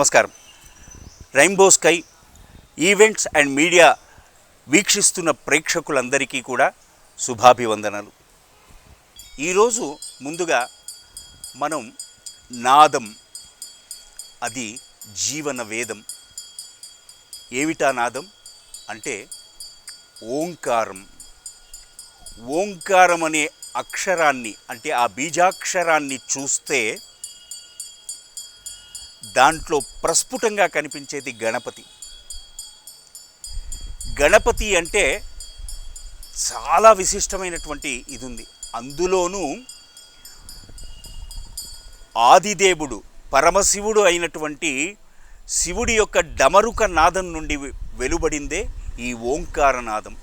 నమస్కారం. Rainbow sky events and media వీక్షిస్తున్న ప్రేక్షకులందరికీ కూడా శుభాభివందనలు. ఈరోజు ముందుగా మనం నాదం, అది జీవన వేదం. ఏమిటా నాదం అంటే ఓంకారం. ఓంకారం అనే అక్షరాన్ని అంటే ఆ బీజాక్షరాన్ని చూస్తే దాంట్లో ప్రస్ఫుటంగా కనిపించేది గణపతి. గణపతి అంటే చాలా విశిష్టమైనటువంటి ఇది ఉంది. అందులోనూ ఆదిదేవుడు పరమశివుడు అయినటువంటి శివుడి యొక్క డమరుక నాదం నుండి వెలువడిందే ఈ ఓంకారనాదం.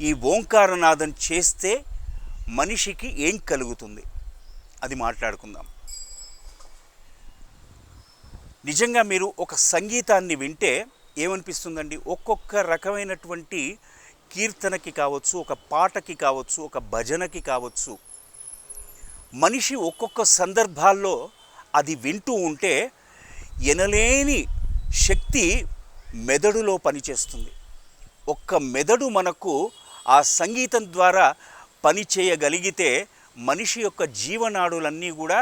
ఈ ఓంకారనాదం చేస్తే మనిషికి ఏం కలుగుతుంది అది మాట్లాడుకుందాం. నిజంగా మీరు ఒక సంగీతాన్ని వింటే ఏమనిపిస్తుందండి? ఒక్కొక్క రకమైనటువంటి కీర్తనకి కావచ్చు, ఒక పాటకి కావచ్చు, ఒక భజనకి కావచ్చు, మనిషి ఒక్కొక్క సందర్భాల్లో అది వింటూ ఉంటే ఎనలేని శక్తి మెదడులో పనిచేస్తుంది. ఒక్క మెదడు మనకు ఆ సంగీతం ద్వారా పని చేయగలిగితే మనిషి యొక్క జీవనాడులన్నీ కూడా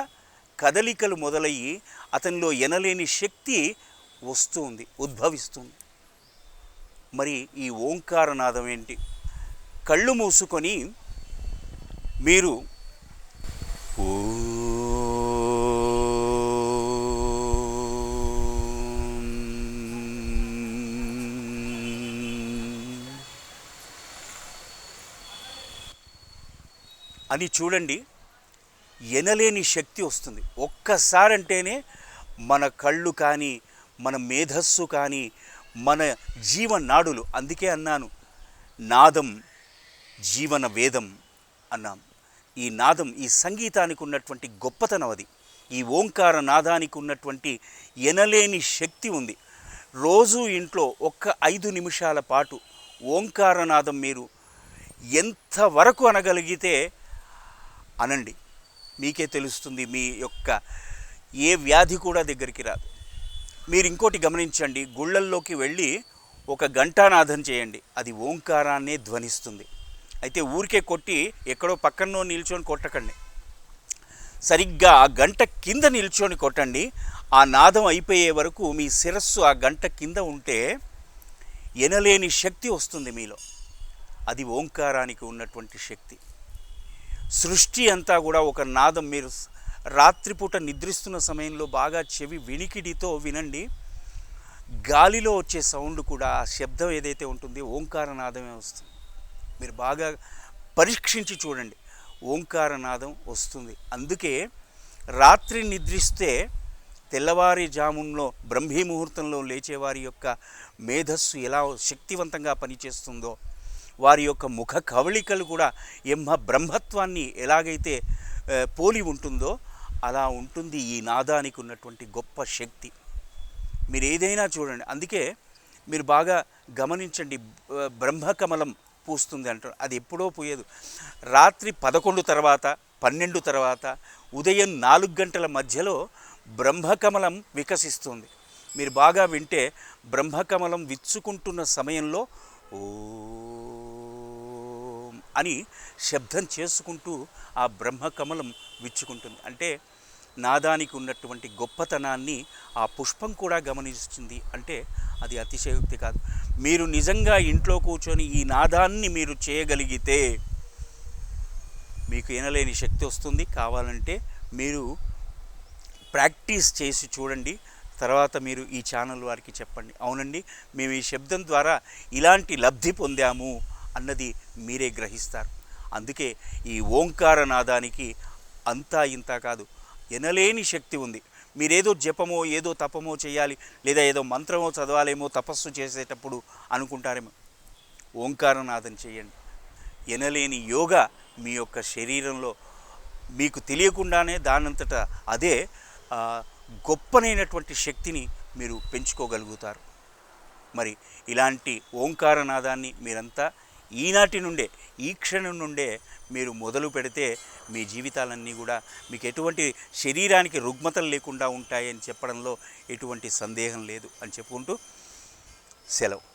కదలికలు మొదలయ్యి అతనిలో ఎనలేని శక్తి వస్తుంది, ఉద్భవిస్తుంది. మరి ఈ ఓంకారనాదం ఏంటి? కళ్ళు మూసుకొని మీరు అని చూడండి, ఎనలేని శక్తి వస్తుంది. ఒక్కసారంటేనే మన కళ్ళు కానీ, మన మేధస్సు కానీ, మన జీవనాడులు, అందుకే అన్నాను నాదం జీవన వేదం అన్నాం. ఈ నాదం, ఈ సంగీతానికి ఉన్నటువంటి గొప్పతనం అది. ఈ ఓంకార నాదానికి ఉన్నటువంటి ఎనలేని శక్తి ఉంది. రోజు ఇంట్లో ఒక్క 5 నిమిషాల పాటు ఓంకారనాదం మీరు ఎంతవరకు అనగలిగితే అనండి, మీకే తెలుస్తుంది. మీ యొక్క ఏ వ్యాధి కూడా దగ్గరికి రాదు. మీరు ఇంకోటి గమనించండి, గుళ్ళల్లోకి వెళ్ళి ఒక ఘంటానాదం చేయండి, అది ఓంకారాన్నే ధ్వనిస్తుంది. అయితే ఊరికే కొట్టి ఎక్కడో పక్కనో నిల్చొని కొట్టకండి, సరిగ్గా ఆ గంట కింద నిల్చొని కొట్టండి. ఆ నాదం అయిపోయే వరకు మీ శిరస్సు ఆ గంట కింద ఉంటే ఎనలేని శక్తి వస్తుంది మీలో. అది ఓంకారానికి ఉన్నటువంటి శక్తి. సృష్టి అంతా కూడా ఒక నాదం. మీరు రాత్రిపూట నిద్రిస్తున్న సమయంలో బాగా చెవి వినికిడితో వినండి, గాలిలో వచ్చే సౌండ్ కూడా, ఆ శబ్దం ఏదైతే ఉంటుందో ఓంకారనాదమే వస్తుంది. మీరు బాగా పరీక్షించి చూడండి, ఓంకారనాదం వస్తుంది. అందుకే రాత్రి నిద్రిస్తే తెల్లవారుజాములో బ్రహ్మీ ముహూర్తంలో లేచేవారి యొక్క మేధస్సు ఎలా శక్తివంతంగా పనిచేస్తుందో, వారి యొక్క ముఖ కవళికలు కూడా బ్రహ్మత్వాన్ని ఎలాగైతే పోలి ఉంటుందో అలా ఉంటుంది ఈ నాదానికి ఉన్నటువంటి గొప్ప శక్తి. మీరు ఏదైనా చూడండి. అందుకే మీరు బాగా గమనించండి, బ్రహ్మకమలం పూస్తుంది అంటారు. అది ఎప్పుడో పోయేదు. రాత్రి 11 తర్వాత, 12 తర్వాత, ఉదయం 4 గంటల మధ్యలో బ్రహ్మకమలం వికసిస్తుంది. మీరు బాగా వింటే బ్రహ్మకమలం విచ్చుకుంటున్న సమయంలో ఓం అని శబ్దం చేసుకుంటూ ఆ బ్రహ్మకమలం విచ్చుకుంటుంది. అంటే నాదానికి ఉన్నటువంటి గొప్పతనాన్ని ఆ పుష్పం కూడా గమనిస్తుంది. అంటే అది అతిశయోక్తి కాదు. మీరు నిజంగా ఇంట్లో కూర్చొని ఈ నాదాన్ని మీరు చేయగలిగితే మీకు ఎనలేని శక్తి వస్తుంది. కావాలంటే మీరు ప్రాక్టీస్ చేసి చూడండి, తర్వాత మీరు ఈ ఛానల్ వారికి చెప్పండి, అవునండి మేము ఈ శబ్దం ద్వారా ఇలాంటి లబ్ధి పొందాము అన్నది మీరే గ్రహిస్తారు. అందుకే ఈ ఓంకారనాదానికి అంతా ఇంత కాదు, ఎనలేని శక్తి ఉంది. మీరేదో జపమో ఏదో తపమో చేయాలి, లేదా ఏదో మంత్రమో చదవాలేమో తపస్సు చేసేటప్పుడు అనుకుంటారేమో. ఓంకారనాదం చేయండి, ఎనలేని యోగా మీ యొక్క శరీరంలో మీకు తెలియకుండానే దానంతటా అదే గొప్పనైనటువంటి శక్తిని మీరు పెంచుకోగలుగుతారు. మరి ఇలాంటి ఓంకారనాదాన్ని మీరంతా ఈనాటి నుండే ఈ క్షణం నుండే మీరు మొదలు పెడితే మీ జీవితాలన్నీ కూడా మీకు ఎటువంటి శరీరానికి రుగ్మతలు లేకుండా ఉంటాయని చెప్పడంలో ఎటువంటి సందేహం లేదు అని చెప్పుకుంటూ సెలవు.